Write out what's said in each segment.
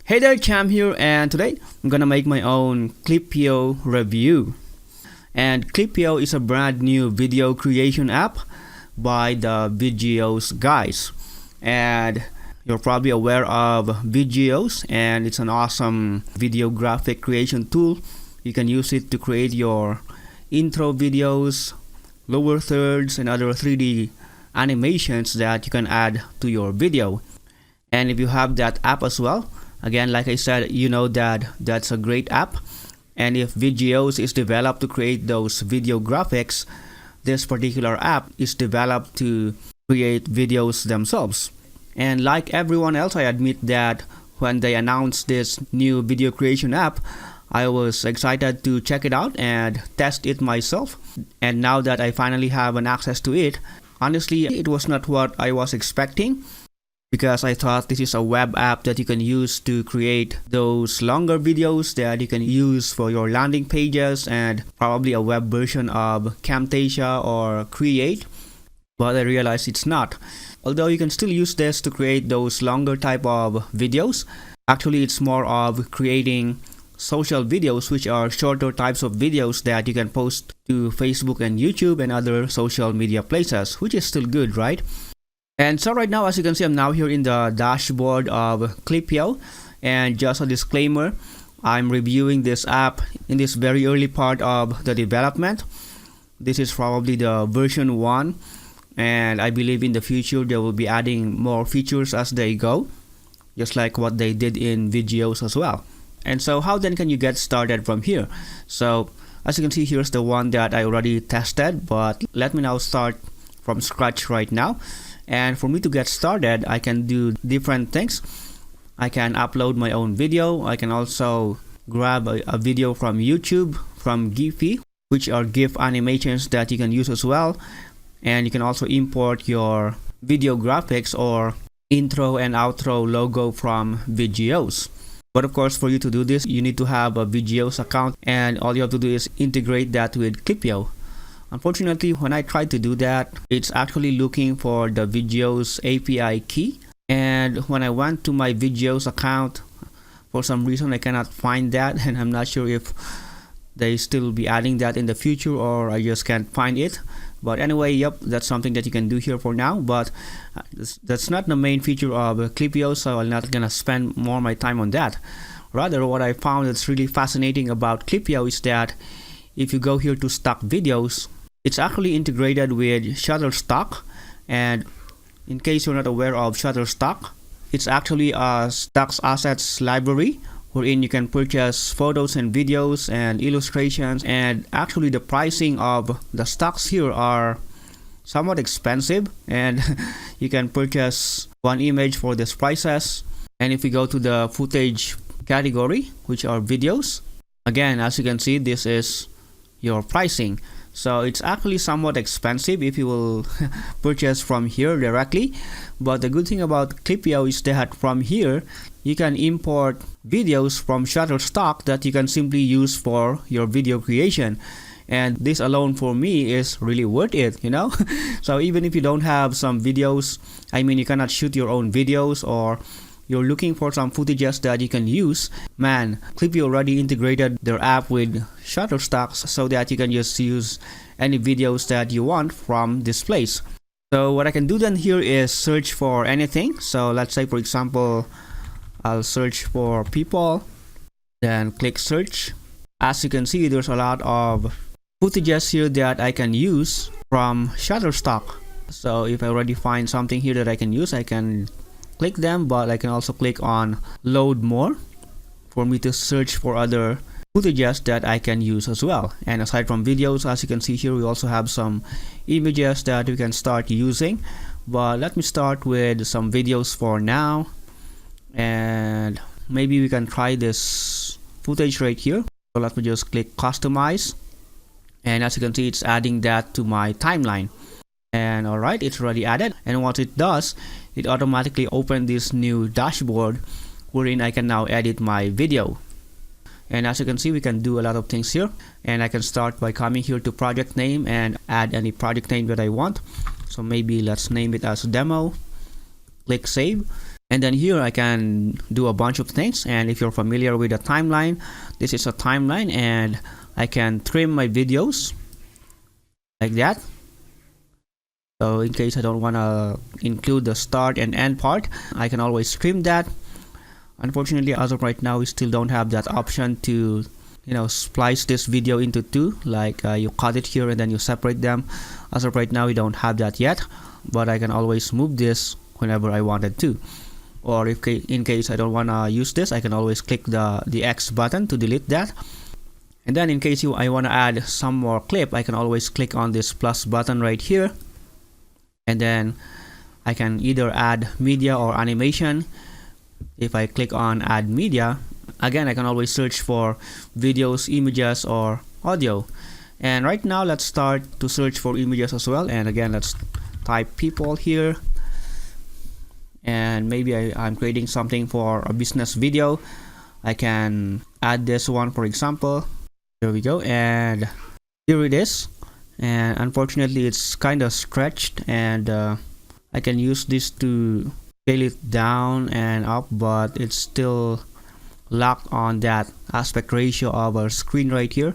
Hey there, Cham here, and today I'm gonna make my own Clippyo review. And Clippyo is a brand new video creation app by the Viddyoze guys. And you're probably aware of Viddyoze, and it's an awesome video graphic creation tool. You can use it to create your intro videos, lower thirds, and other 3D animations that you can add to your video. And if you have that app as well, again, like I said, you know that that's a great app. And if Viddyoze is developed to create those video graphics, this particular app is developed to create videos themselves. And like everyone else, I admit that when they announced this new video creation app, I was excited to check it out and test it myself. And now that I finally have an access to it, honestly, it was not what I was expecting, because I thought this is a web app that you can use to create those longer videos that you can use for your landing pages and probably a web version of Camtasia or Create. But I realized it's not. Although you can still use this to create those longer type of videos, actually it's more of creating social videos, which are shorter types of videos that you can post to Facebook and YouTube and other social media places, which is still good, right? And so right now, as you can see, I'm now here in the dashboard of Clippyo. And just a disclaimer, I'm reviewing this app in this very early part of the development. This is probably the version 1, and I believe in the future they will be adding more features as they go, just like what they did in Viddyoze as well. And so how then can you get started from here? So as you can see, here's the one that I already tested, but let me now start from scratch right now. And for me to get started, I can do different things. I can upload my own video. I can also grab a video from YouTube, from Giphy, which are GIF animations that you can use as well. And you can also import your video graphics or intro and outro logo from Viddyoze. But of course, for you to do this, you need to have a Viddyoze account, and all you have to do is integrate that with Clippyo. Unfortunately, when I tried to do that, it's actually looking for the Viddyoze API key. And when I went to my Viddyoze account, for some reason I cannot find that, and I'm not sure if they still be adding that in the future or I just can't find it. But anyway, yep, that's something that you can do here for now. But that's not the main feature of Clippyo, so I'm not gonna spend more of my time on that. Rather, what I found that's really fascinating about Clippyo is that if you go here to stock videos, it's actually integrated with Shutterstock. And in case you're not aware of Shutterstock, it's actually a stocks assets library wherein you can purchase photos and videos and illustrations. And actually the pricing of the stocks here are somewhat expensive, and you can purchase one image for these prices. And if we go to the footage category, which are videos, again, as you can see, this is your pricing. So it's actually somewhat expensive if you will purchase from here directly. But the good thing about Clippyo is that from here you can import videos from Shutterstock that you can simply use for your video creation. And this alone for me is really worth it, you know. So even if you don't have some videos, I mean, you cannot shoot your own videos, or you're looking for some footages that you can use, man, Clippyo already integrated their app with Shutterstock so that you can just use any videos that you want from this place. So what I can do then here is search for anything. So let's say, for example, I'll search for people, then click search. As you can see, there's a lot of footages here that I can use from Shutterstock. So if I already find something here that I can use, I can click them, but I can also click on load more for me to search for other footages that I can use as well. And aside from videos, as you can see here, we also have some images that we can start using. But let me start with some videos for now, and maybe we can try this footage right here. So let me just click customize, and as you can see, it's adding that to my timeline. And alright, it's already added. And what it does, it automatically opens this new dashboard wherein I can now edit my video. And as you can see, we can do a lot of things here. And I can start by coming here to project name and add any project name that I want. So maybe let's name it as demo. Click save. And then here I can do a bunch of things. And if you're familiar with a timeline, this is a timeline, and I can trim my videos like that. So in case I don't want to include the start and end part, I can always trim that. Unfortunately, as of right now, we still don't have that option to, splice this video into two, like you cut it here and then you separate them. As of right now, we don't have that yet, but I can always move this whenever I wanted to. Or if in case I don't want to use this, I can always click the X button to delete that. And then in case I want to add some more clip, I can always click on this plus button right here. And then I can either add media or animation. If I click on add media, again, I can always search for videos, images, or audio. And right now, let's start to search for images as well. And again, let's type people here. And maybe I'm creating something for a business video. I can add this one, for example. There we go. And here it is. And unfortunately, it's kind of stretched, and I can use this to scale it down and up, but it's still locked on that aspect ratio of our screen right here.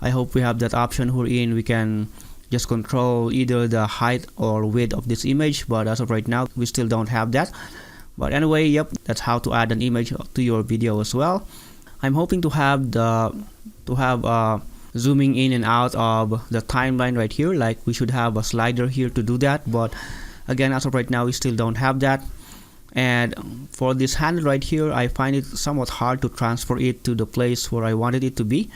I hope we have that option wherein we can just control either the height or width of this image, but as of right now, we still don't have that. But anyway, yep, that's how to add an image to your video as well. I'm hoping to have zooming in and out of the timeline right here, like we should have a slider here to do that, but again, as of right now, we still don't have that. And for this handle right here, I find it somewhat hard to transfer it to the place where I wanted it to be.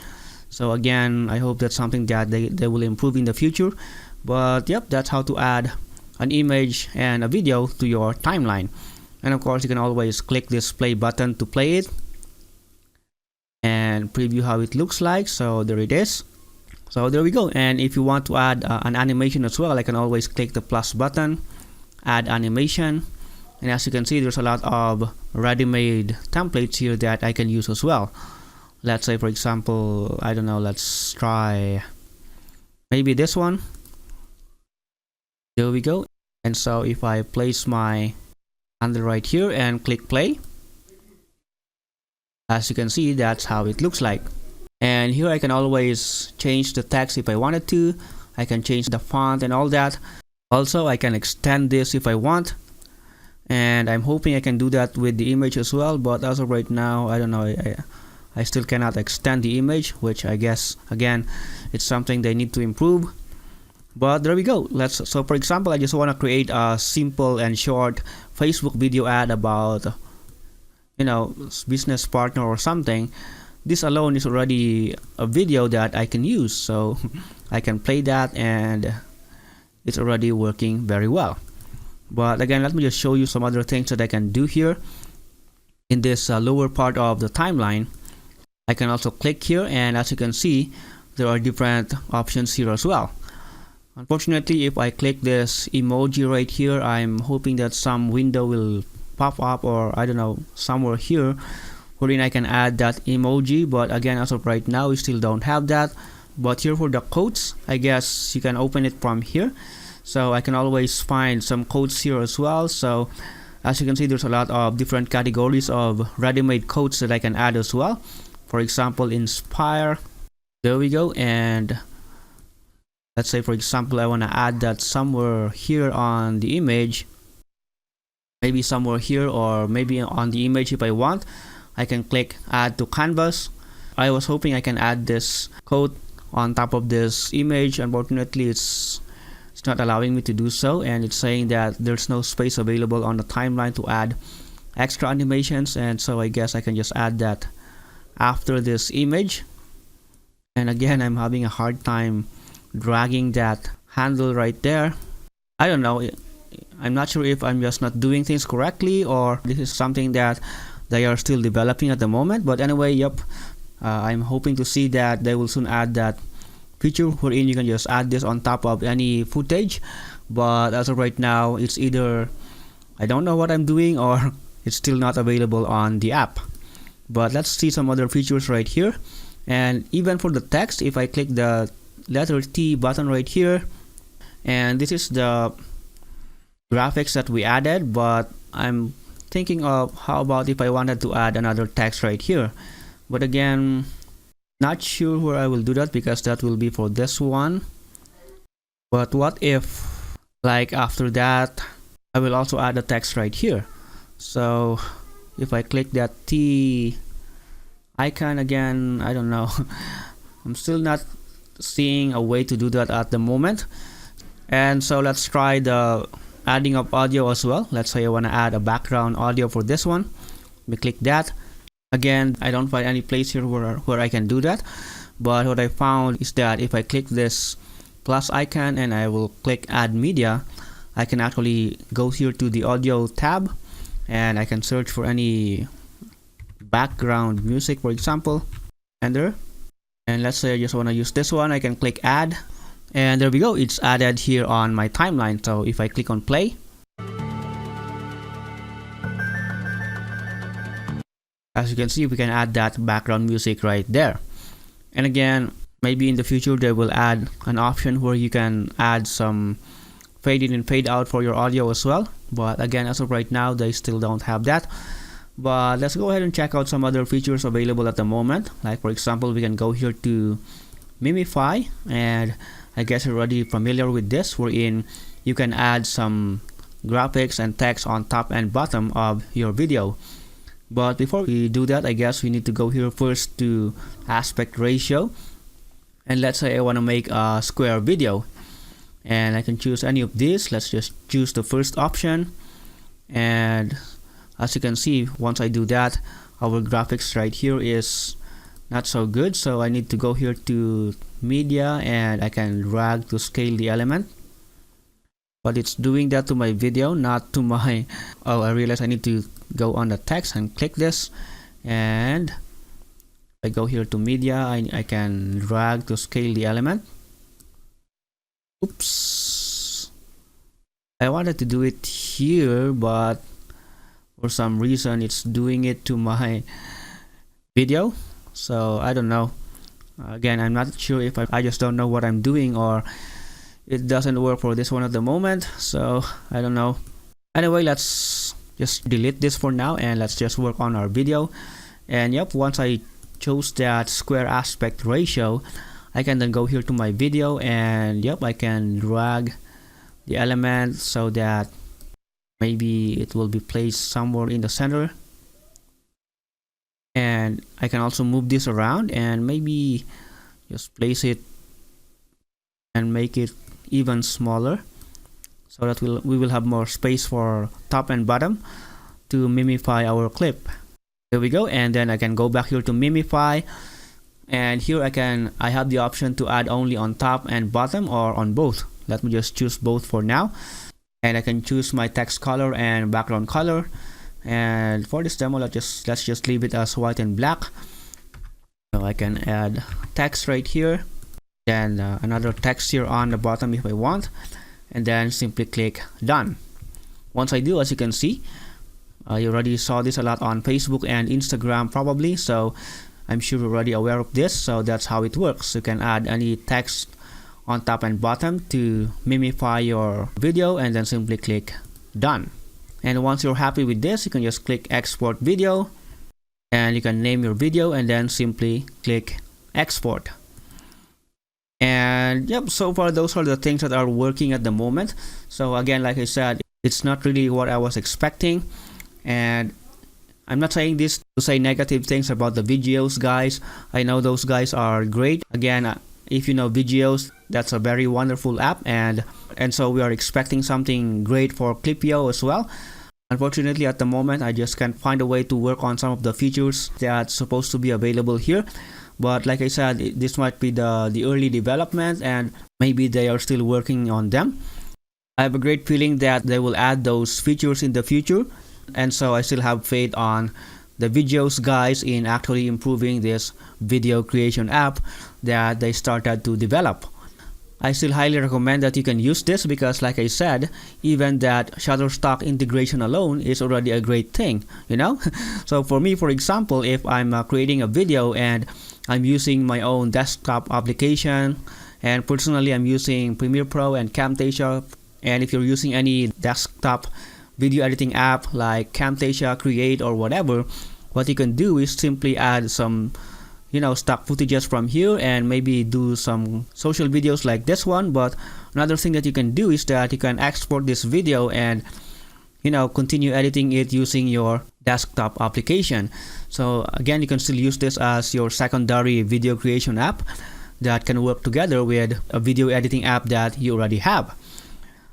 So again, I hope that's something that they will improve in the future. But yep, that's how to add an image and a video to your timeline. And of course, you can always click this play button to play it and preview how it looks like. So there it is. So there we go. And if you want to add an animation as well, I can always click the plus button, add animation. And as you can see, there's a lot of ready-made templates here that I can use as well. Let's say, for example, I don't know, let's try maybe this one. There we go. And so if I place my handle right here and click play, as you can see, that's how it looks like. And here I can always change the text if I wanted to. I can change the font and all that. Also, I can extend this if I want. And I'm hoping I can do that with the image as well. But as of right now, I don't know. I still cannot extend the image, which I guess, again, it's something they need to improve. But there we go. So for example, I just want to create a simple and short Facebook video ad about, business partner or something. This alone is already a video that I can use. So I can play that, and it's already working very well. But again, let me just show you some other things that I can do here. In this lower part of the timeline, I can also click here, and as you can see, there are different options here as well. Unfortunately, if I click this emoji right here, I'm hoping that some window will pop up, or I don't know, somewhere here wherein I can add that emoji. But again, as of right now, we still don't have that. But here for the quotes, I guess you can open it from here. So I can always find some quotes here as well. So as you can see, there's a lot of different categories of ready-made quotes that I can add as well. For example, inspire. There we go. And let's say, for example, I want to add that somewhere here on the image. Maybe somewhere here, or maybe on the image if I want. I can click add to canvas. I was hoping I can add this quote on top of this image. Unfortunately, it's not allowing me to do so, and it's saying that there's no space available on the timeline to add extra animations. And so I guess I can just add that after this image. And again, I'm having a hard time dragging that handle right there. I don't know, I'm not sure if I'm just not doing things correctly, or this is something that they are still developing at the moment. But anyway, yep, I'm hoping to see that they will soon add that feature wherein you can just add this on top of any footage. But as of right now, it's either I don't know what I'm doing, or it's still not available on the app. But let's see some other features right here. And even for the text, if I click the letter T button right here, and this is the graphics that we added, but I'm thinking of how about if I wanted to add another text right here, but again, not sure where I will do that because that will be for this one. But what if, like, after that I will also add a text right here? So if I click that T icon again, I don't know. I'm still not seeing a way to do that at the moment. And so let's try the adding of audio as well. Let's say I want to add a background audio for this one. Let me click that. Again, I don't find any place here where I can do that, but what I found is that if I click this plus icon and I will click add media, I can actually go here to the audio tab and I can search for any background music, for example, enter. And let's say I just want to use this one, I can click add, and there we go, it's added here on my timeline. So if I click on play, as you can see, we can add that background music right there. And again, maybe in the future they will add an option where you can add some fade in and fade out for your audio as well, but again, as of right now, they still don't have that. But let's go ahead and check out some other features available at the moment. Like, for example, we can go here to Mimify, and I guess you're already familiar with this, wherein you can add some graphics and text on top and bottom of your video. But before we do that, I guess we need to go here first to aspect ratio, and let's say I want to make a square video, and I can choose any of these. Let's just choose the first option, and as you can see, once I do that, our graphics right here is not so good, so I need to go here to media and I can drag to scale the element, but it's doing that to my video, not to my oh, I realize I need to go on the text and click this, and I go here to media, I can drag to scale the element. Oops, I wanted to do it here, but for some reason it's doing it to my video, so I don't know. Again, I'm not sure if I just don't know what I'm doing, or it doesn't work for this one at the moment, so I don't know. Anyway, let's just delete this for now and let's just work on our video. And yep, once I chose that square aspect ratio, I can then go here to my video, and yep, I can drag the element so that maybe it will be placed somewhere in the center, and I can also move this around and maybe just place it and make it even smaller so that we will have more space for top and bottom to mimify our clip. There we go. And then I can go back here to mimify, and here I have the option to add only on top and bottom or on both. Let me just choose both for now. And I can choose my text color and background color, and for this demo let's just leave it as white and black. So I can add text right here, then another text here on the bottom if I want, and then simply click done. Once I do, as you can see, you already saw this a lot on Facebook and Instagram probably, so I'm sure you're already aware of this. So that's how it works. You can add any text on top and bottom to mimify your video, and then simply click done. And once you're happy with this, you can just click export video, and you can name your video and then simply click export. And yep, so far those are the things that are working at the moment. So again, like I said, it's not really what I was expecting, and I'm not saying this to say negative things about the Viddyoze guys. I know those guys are great. Again, if you know Viddyoze, that's a very wonderful app, and so we are expecting something great for Clippyo as well. Unfortunately, at the moment, I just can't find a way to work on some of the features that's supposed to be available here. But like I said, this might be the early development, and maybe they are still working on them. I have a great feeling that they will add those features in the future, and so I still have faith on the Viddyoze guys in actually improving this video creation app that they started to develop. I still highly recommend that you can use this because, like I said, even that Shutterstock integration alone is already a great thing, you know? So for me, for example, if I'm creating a video and I'm using my own desktop application, and personally I'm using Premiere Pro and Camtasia, and if you're using any desktop video editing app like Camtasia, Create, or whatever, what you can do is simply add some stock footages from here and maybe do some social videos like this one. But another thing that you can do is that you can export this video and continue editing it using your desktop application. So again, you can still use this as your secondary video creation app that can work together with a video editing app that you already have.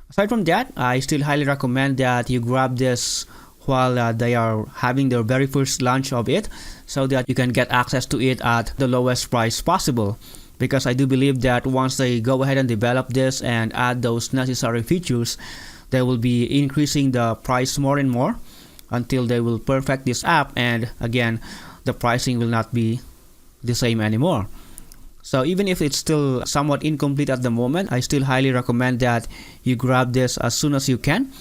Aside from that, I still highly recommend that you grab this while they are having their very first launch of it, so that you can get access to it at the lowest price possible. Because I do believe that once they go ahead and develop this and add those necessary features, they will be increasing the price more and more until they will perfect this app, and again, the pricing will not be the same anymore. So even if it's still somewhat incomplete at the moment, I still highly recommend that you grab this as soon as you can.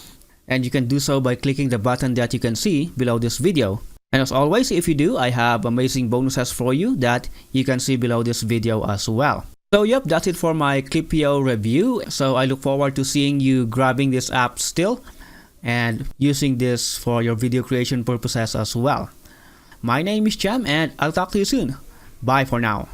And you can do so by clicking the button that you can see below this video. And as always, if you do, I have amazing bonuses for you that you can see below this video as well. So yep, that's it for my Clippyo review. So I look forward to seeing you grabbing this app still and using this for your video creation purposes as well. My name is Cham, and I'll talk to you soon. Bye for now.